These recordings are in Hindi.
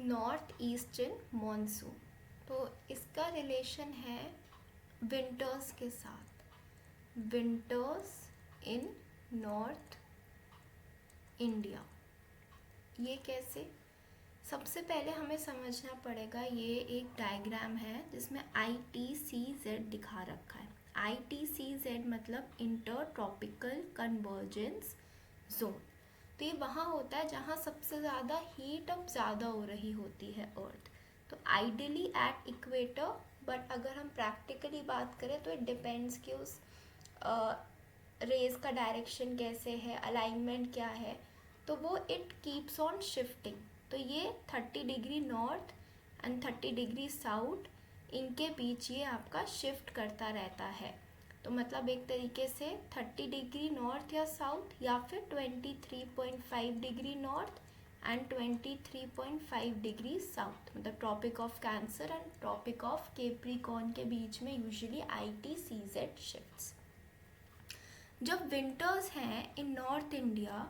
नॉर्थ ईस्टर्न मॉनसून, तो इसका रिलेशन है विंटर्स के साथ। विंटर्स इन नॉर्थ इंडिया, ये कैसे? सबसे पहले हमें समझना पड़ेगा, ये एक डायग्राम है जिसमें ITCZ दिखा रखा है। ITCZ मतलब इंटर ट्रॉपिकल कन्वर्जेंस जोन। तो ये वहाँ होता है जहाँ सबसे ज़्यादा हीट अब ज़्यादा हो रही होती है अर्थ। तो आइडियली एट इक्वेटर, बट अगर हम प्रैक्टिकली बात करें तो इट डिपेंड्स कि उस रेज का डायरेक्शन कैसे है, अलाइनमेंट क्या है, तो वो इट कीप्स ऑन शिफ्टिंग। तो ये 30 degree north and 30 degree south, इनके बीच ये आपका शिफ्ट करता रहता है। तो मतलब एक तरीके से 30 डिग्री नॉर्थ या साउथ, या फिर 23.5 degree north and 23.5 degree south, मतलब tropic of cancer and tropic of capricorn के बीच में यूजुअली ITCZ शिफ्ट्स। जब विंटर्स हैं इन नॉर्थ इंडिया,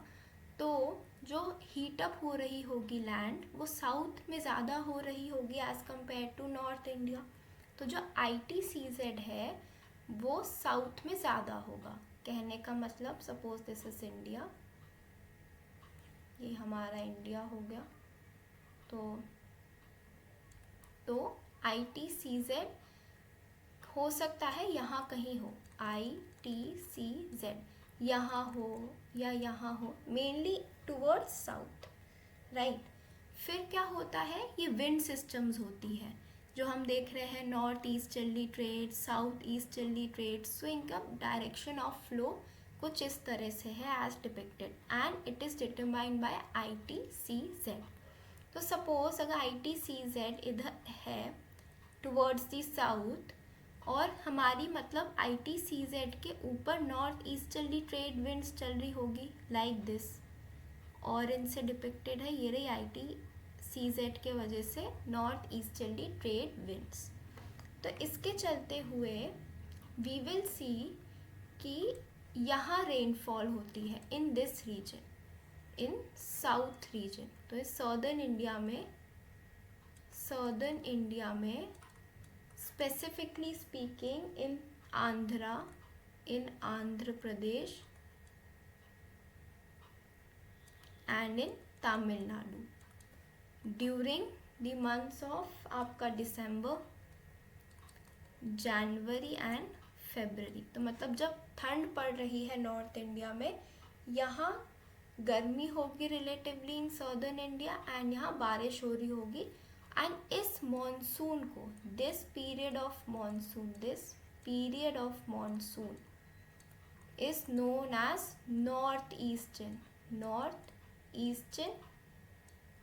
तो जो हीट अप हो रही होगी लैंड, वो साउथ में ज़्यादा हो रही होगी as compared to north India. तो जो ITCZ है वो साउथ में ज़्यादा होगा। कहने का मतलब, सपोज दिस इज इंडिया, ये हमारा इंडिया हो गया। तो ITCZ हो सकता है यहाँ कहीं हो, ITCZ यहाँ हो या यहाँ हो, मेनली टुवर्ड्स साउथ, राइट। फिर क्या होता है, ये विंड सिस्टम्स होती है जो हम देख रहे हैं, north easterly trade, south easterly trade. So इनका डायरेक्शन ऑफ फ्लो कुछ इस तरह से है as depicted, and it is determined by ITCZ। तो सपोज अगर ITCZ इधर है टुवर्ड्स द साउथ, और हमारी मतलब ITCZ के ऊपर नॉर्थ ईस्टर्ली ट्रेड विंड्स चल रही होगी लाइक दिस, और इनसे डिपिक्टेड है, ये रही ITCZ के वजह से नॉर्थ ईस्टर्ली ट्रेड विंड्स। तो इसके चलते हुए वी विल सी कि यहाँ रेनफॉल होती है in this region, in south region. तो इस सदर्न इंडिया में specifically speaking in Andhra Pradesh and in Tamil Nadu during the months of आपका दिसंबर, जनवरी एंड फरवरी। तो मतलब जब ठंड पड़ रही है नॉर्थ इंडिया में, यहाँ गर्मी होगी relatively in southern India, and यहाँ बारिश हो रही होगी। एंड इस मॉनसून को, this period of monsoon is known as north eastern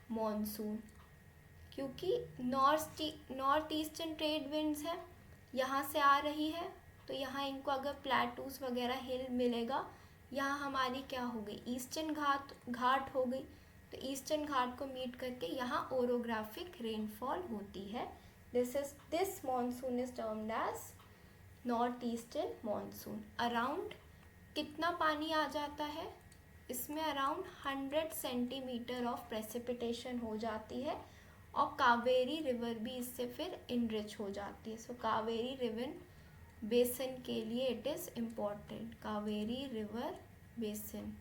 monsoon, क्योंकि नॉर्थ ईस्टर्न ट्रेड विंड्स है, यहाँ से आ रही है। तो यहाँ इनको अगर प्लेटूस वगैरह हिल मिलेगा, यहाँ हमारी क्या हो गई, ईस्टर्न घाट हो गई। तो ईस्टर्न घाट को मीट करके यहाँ ओरोग्राफिक रेनफॉल होती है। This monsoon is termed as north eastern monsoon. Around कितना पानी आ जाता है इसमें, अराउंड 100 सेंटीमीटर ऑफ प्रेसिपिटेशन हो जाती है, और कावेरी रिवर भी इससे फिर इनरिच हो जाती है। सो कावेरी रिवर बेसिन के लिए it is important, Kaveri river basin.